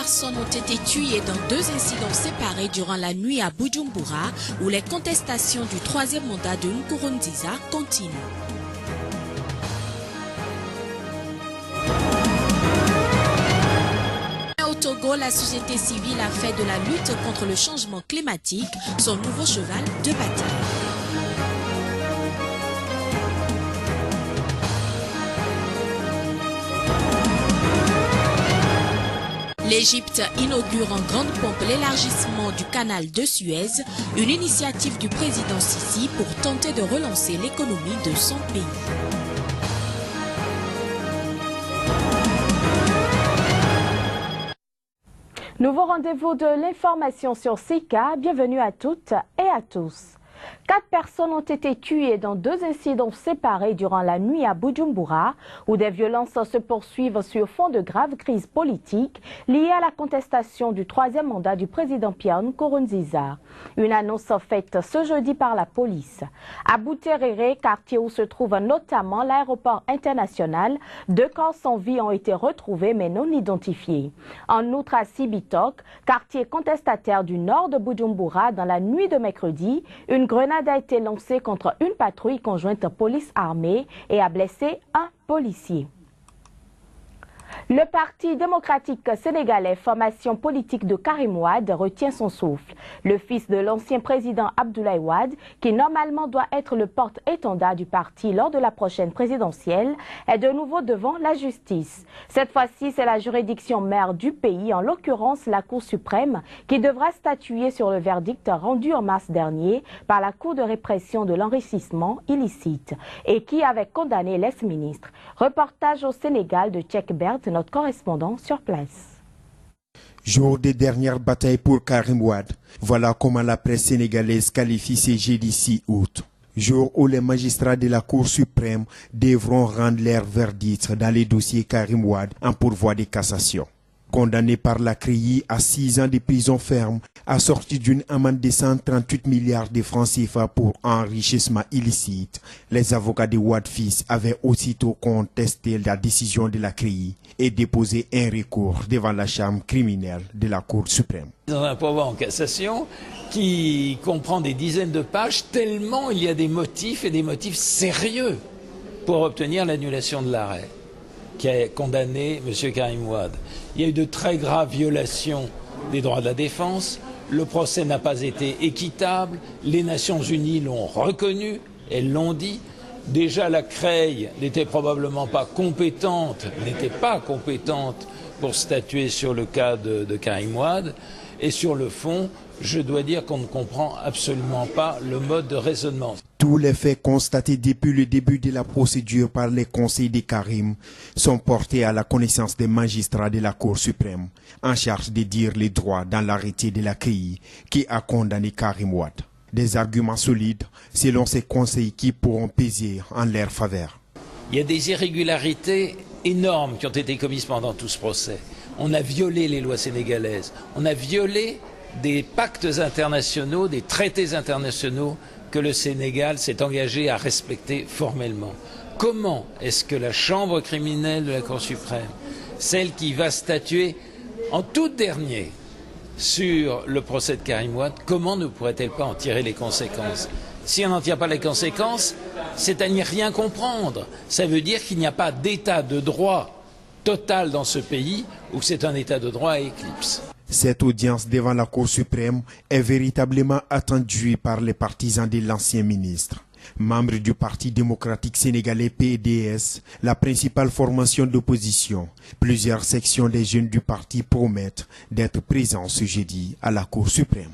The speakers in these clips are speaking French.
personnes ont été tuées dans 2 incidents séparés durant la nuit à Bujumbura, où les contestations du 3e mandat de Nkurunziza continuent. Au Togo, la société civile a fait de la lutte contre le changement climatique son nouveau cheval de bataille. L'Égypte inaugure en grande pompe l'élargissement du canal de Suez, une initiative du président Sisi pour tenter de relancer l'économie de son pays. Nouveau rendez-vous de l'information sur Sika. Bienvenue à toutes et à tous. 4 personnes ont été tuées dans 2 incidents séparés durant la nuit à Bujumbura, où des violences se poursuivent sur fond de graves crises politiques liées à la contestation du 3e mandat du président Pierre Nkurunziza. Une annonce faite ce jeudi par la police. À Buterere, quartier où se trouve notamment l'aéroport international, 2 corps sans vie ont été retrouvés mais non identifiés. En outre, à Sibitok, quartier contestataire du nord de Bujumbura, dans la nuit de mercredi, une grenade a été lancée contre une patrouille conjointe police-armée et a blessé un policier. Le Parti démocratique sénégalais, formation politique de Karim Wade, retient son souffle. Le fils de l'ancien président Abdoulaye Wade, qui normalement doit être le porte-étendard du parti lors de la prochaine présidentielle, est de nouveau devant la justice. Cette fois-ci, c'est la juridiction mère du pays, en l'occurrence la Cour suprême, qui devra statuer sur le verdict rendu en mars dernier par la Cour de répression de l'enrichissement illicite et qui avait condamné l'ex-ministre. Reportage au Sénégal de Tchèque Bert, notre correspondant sur place. Jour des dernières batailles pour Karim Wade. Voilà comment la presse sénégalaise qualifie ce jeudi 6 août. Jour où les magistrats de la Cour suprême devront rendre leur verdict dans les dossiers Karim Wade en pourvoi de cassation. Condamné par la CREI à 6 ans de prison ferme, assorti d'une amende de 138 milliards de francs CFA pour enrichissement illicite, les avocats de Wade fils avaient aussitôt contesté la décision de la CREI et déposé un recours devant la chambre criminelle de la Cour suprême. Dans un pourvoi en cassation qui comprend des dizaines de pages, tellement il y a des motifs et des motifs sérieux pour obtenir l'annulation de l'arrêt qui a condamné M. Karim Wade. Il y a eu de très graves violations des droits de la défense, le procès n'a pas été équitable, les Nations Unies l'ont reconnu, elles l'ont dit. Déjà la CREI n'était probablement pas compétente, pour statuer sur le cas de Karim Wade. Et sur le fond, je dois dire qu'on ne comprend absolument pas le mode de raisonnement. Tous les faits constatés depuis le début de la procédure par les conseils de Karim sont portés à la connaissance des magistrats de la Cour suprême, en charge de dire les droits dans l'arrêté de la CREI qui a condamné Karim Wade. Des arguments solides selon ces conseils qui pourront peser en leur faveur. Il y a des irrégularités énormes qui ont été commises pendant tout ce procès. On a violé les lois sénégalaises, on a violé des pactes internationaux, des traités internationaux que le Sénégal s'est engagé à respecter formellement. Comment est-ce que la chambre criminelle de la Cour suprême, celle qui va statuer en tout dernier sur le procès de Karim Wade, comment ne pourrait-elle pas en tirer les conséquences? Si on n'en tire pas les conséquences, c'est à n'y rien comprendre. Ça veut dire qu'il n'y a pas d'état de droit total dans ce pays ou que c'est un état de droit à éclipse. Cette audience devant la Cour suprême est véritablement attendue par les partisans de l'ancien ministre. Membre du Parti démocratique sénégalais PDS, la principale formation d'opposition, plusieurs sections des jeunes du parti promettent d'être présents ce jeudi à la Cour suprême.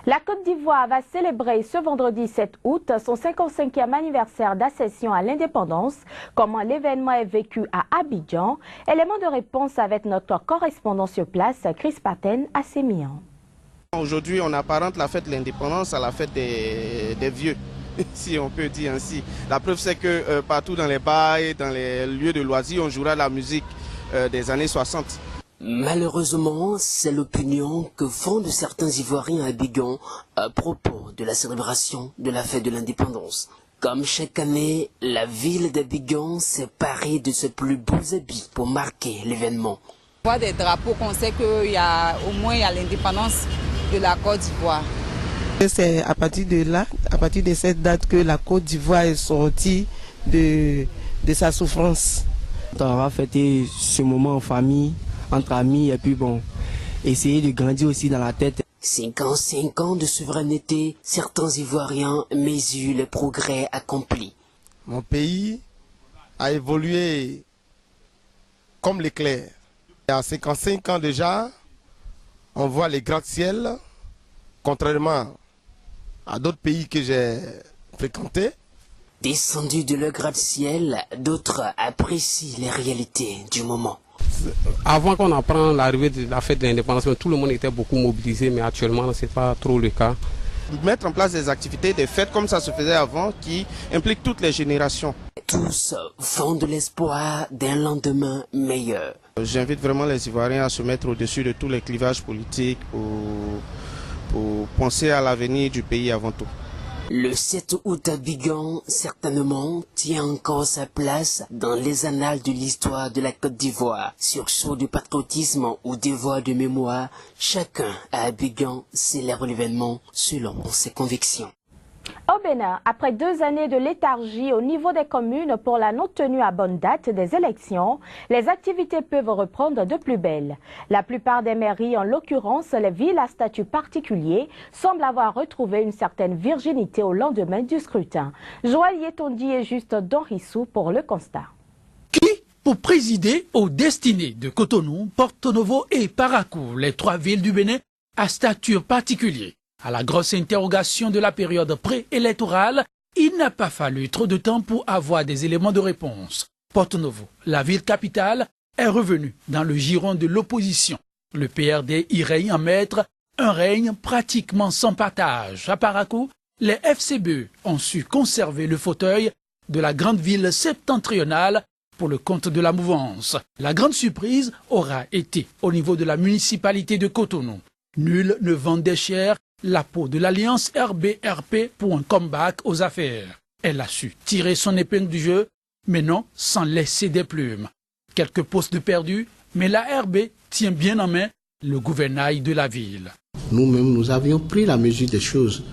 La Côte d'Ivoire va célébrer ce vendredi 7 août son 55e anniversaire d'accession à l'indépendance. Comment l'événement est vécu à Abidjan? Élément de réponse avec notre correspondant sur place, Chris Paten à Sémian. Aujourd'hui, on apparente la fête de l'indépendance à la fête des vieux, si on peut dire ainsi. La preuve, c'est que partout dans les bars et dans les lieux de loisirs, on jouera la musique des années 60. Malheureusement, c'est l'opinion que font de certains Ivoiriens à Abidjan à propos de la célébration de la fête de l'indépendance. Comme chaque année, la ville d'Abidjan s'est parée de ses plus beaux habits pour marquer l'événement. On voit des drapeaux qu'on sait qu'il y a au moins l'indépendance de la Côte d'Ivoire. C'est à partir de là, à partir de cette date que la Côte d'Ivoire est sortie de sa souffrance. On va fêter ce moment en famille, entre amis, et puis bon, essayer de grandir aussi dans la tête. 55 ans de souveraineté, certains Ivoiriens mesurent les progrès accomplis. Mon pays a évolué comme l'éclair. À 55 ans déjà, on voit les gratte-ciels, contrairement à d'autres pays que j'ai fréquentés. Descendus de leur gratte-ciel, d'autres apprécient les réalités du moment. Avant qu'on apprenne l'arrivée de la fête de l'indépendance, tout le monde était beaucoup mobilisé, mais actuellement, ce n'est pas trop le cas. Mettre en place des activités, des fêtes comme ça se faisait avant, qui impliquent toutes les générations. Tous font de l'espoir d'un lendemain meilleur. J'invite vraiment les Ivoiriens à se mettre au-dessus de tous les clivages politiques pour penser à l'avenir du pays avant tout. Le 7 août à Abidjan, certainement, tient encore sa place dans les annales de l'histoire de la Côte d'Ivoire. Sursaut de patriotisme ou devoir de mémoire, chacun à Abidjan célèbre l'événement selon ses convictions. Au Bénin, après 2 années de léthargie au niveau des communes pour la non-tenue à bonne date des élections, les activités peuvent reprendre de plus belle. La plupart des mairies, en l'occurrence les villes à statut particulier, semblent avoir retrouvé une certaine virginité au lendemain du scrutin. Joël Yetondi et Juste Donrissou pour le constat. Qui pour présider aux destinées de Cotonou, Porto Novo et Parakou, les 3 villes du Bénin à statut particulier? À la grosse interrogation de la période préélectorale, il n'a pas fallu trop de temps pour avoir des éléments de réponse. Porto Novo, la ville capitale, est revenue dans le giron de l'opposition. Le PRD y règne en maître, un règne pratiquement sans partage. À Parakou, les FCBE ont su conserver le fauteuil de la grande ville septentrionale pour le compte de la mouvance. La grande surprise aura été au niveau de la municipalité de Cotonou. Nul ne vendait cher la peau de l'alliance RB-RP pour un comeback aux affaires. Elle a su tirer son épingle du jeu, mais non sans laisser des plumes. Quelques postes perdus, mais la RB tient bien en main le gouvernail de la ville. Nous-mêmes, nous avions pris la mesure des choses.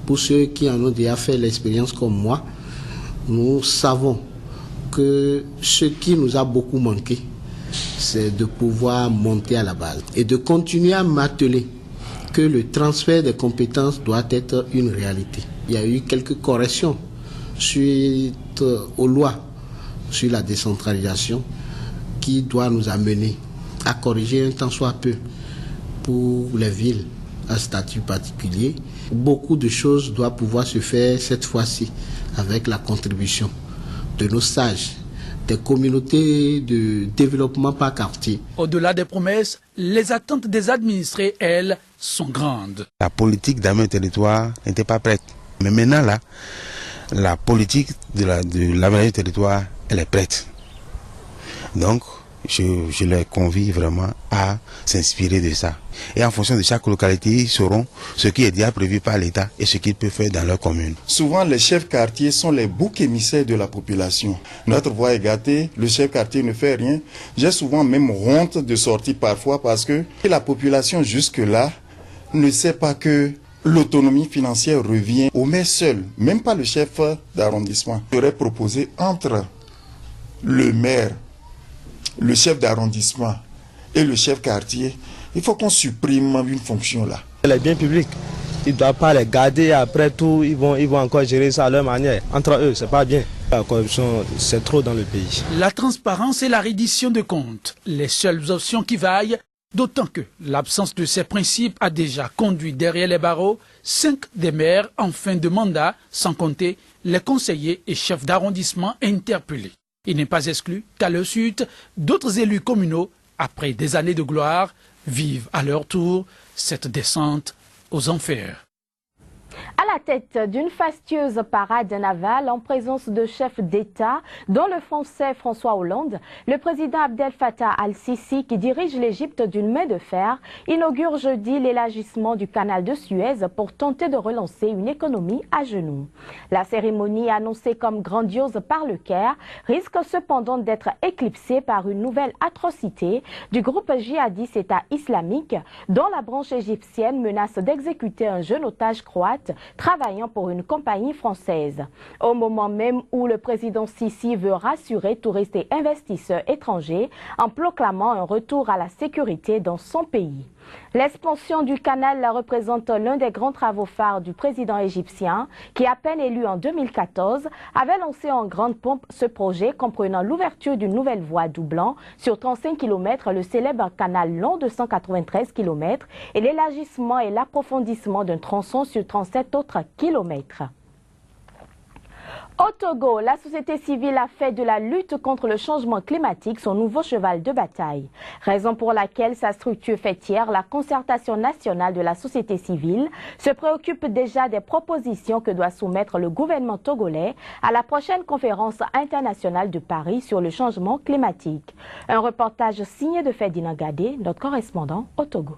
Pour ceux qui en ont déjà fait l'expérience comme moi, nous savons que ce qui nous a beaucoup manqué, c'est de pouvoir monter à la base et de continuer à m'atteler que le transfert des compétences doit être une réalité. Il y a eu quelques corrections suite aux lois sur la décentralisation qui doit nous amener à corriger un tant soit peu pour les villes à statut particulier. Beaucoup de choses doivent pouvoir se faire cette fois-ci avec la contribution de nos sages, des communautés de développement par quartier. Au-delà des promesses, les attentes des administrés, elles, sont grandes. La politique d'aménagement du territoire n'était pas prête. Mais maintenant, là, la politique de l'aménagement du territoire, elle est prête. Donc, je les convie vraiment à s'inspirer de ça. Et en fonction de chaque localité, ils sauront ce qui est déjà prévu par l'État et ce qu'ils peuvent faire dans leur commune. Souvent, les chefs quartiers sont les boucs émissaires de la population. Notre voix est gâtée, le chef quartier ne fait rien. J'ai souvent même honte de sortir parfois parce que la population jusque-là ne sait pas que l'autonomie financière revient au maire seul, même pas le chef d'arrondissement. J'aurais proposé entre le maire, le chef d'arrondissement et le chef quartier, il faut qu'on supprime une fonction là. Les biens publics, ils ne doivent pas les garder, après tout, ils vont encore gérer ça à leur manière. Entre eux, c'est pas bien. La corruption, c'est trop dans le pays. La transparence et la reddition de comptes, les seules options qui vaillent, d'autant que l'absence de ces principes a déjà conduit derrière les barreaux 5 des maires en fin de mandat, sans compter les conseillers et chefs d'arrondissement interpellés. Il n'est pas exclu qu'à leur suite, d'autres élus communaux, après des années de gloire, vivent à leur tour cette descente aux enfers. À À la tête d'une fastueuse parade navale en présence de chefs d'État, dont le Français François Hollande, le président Abdel Fattah al-Sisi, qui dirige l'Égypte d'une main de fer, inaugure jeudi l'élargissement du canal de Suez pour tenter de relancer une économie à genoux. La cérémonie, annoncée comme grandiose par le Caire, risque cependant d'être éclipsée par une nouvelle atrocité du groupe djihadiste État islamique, dont la branche égyptienne menace d'exécuter un jeune otage croate travaillant pour une compagnie française. Au moment même où le président Sisi veut rassurer touristes et investisseurs étrangers en proclamant un retour à la sécurité dans son pays. L'expansion du canal représente l'un des grands travaux phares du président égyptien qui, à peine élu en 2014, avait lancé en grande pompe ce projet comprenant l'ouverture d'une nouvelle voie doublant sur 35 km le célèbre canal long de 193 km et l'élargissement et l'approfondissement d'un tronçon sur 37 autres kilomètres. Au Togo, la société civile a fait de la lutte contre le changement climatique son nouveau cheval de bataille. Raison pour laquelle sa structure fêtière, la Concertation nationale de la société civile, se préoccupe déjà des propositions que doit soumettre le gouvernement togolais à la prochaine conférence internationale de Paris sur le changement climatique. Un reportage signé de Ferdinand Gadé, notre correspondant au Togo.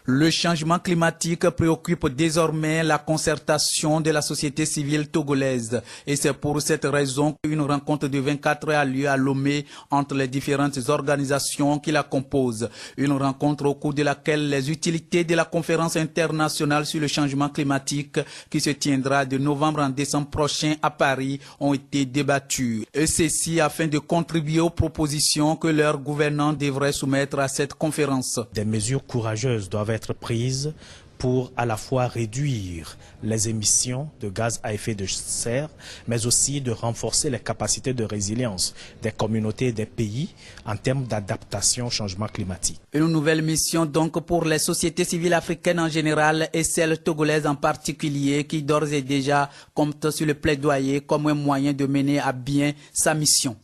Le changement climatique préoccupe désormais la concertation de la société civile togolaise. Et c'est pour cette raison qu'une rencontre de 24 heures a lieu à Lomé entre les différentes organisations qui la composent. Une rencontre au cours de laquelle les utilités de la conférence internationale sur le changement climatique qui se tiendra de novembre en décembre prochain à Paris ont été débattues. Et ceci afin de contribuer aux propositions que leurs gouvernants devraient soumettre à cette conférence. Des mesures courageuses doivent être prises pour à la fois réduire les émissions de gaz à effet de serre, mais aussi de renforcer les capacités de résilience des communautés et des pays en termes d'adaptation au changement climatique. Une nouvelle mission donc pour les sociétés civiles africaines en général et celles togolaises en particulier qui d'ores et déjà comptent sur le plaidoyer comme un moyen de mener à bien sa mission.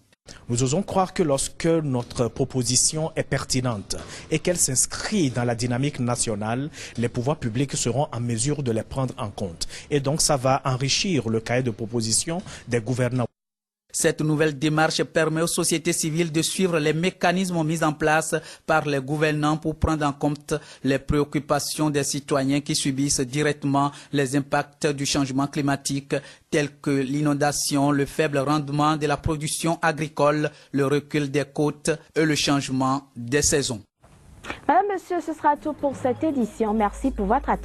Nous osons croire que lorsque notre proposition est pertinente et qu'elle s'inscrit dans la dynamique nationale, les pouvoirs publics seront en mesure de les prendre en compte. Et donc ça va enrichir le cahier de propositions des gouvernants. Cette nouvelle démarche permet aux sociétés civiles de suivre les mécanismes mis en place par les gouvernants pour prendre en compte les préoccupations des citoyens qui subissent directement les impacts du changement climatique tels que l'inondation, le faible rendement de la production agricole, le recul des côtes et le changement des saisons. Madame, Monsieur, ce sera tout pour cette édition. Merci pour votre attention.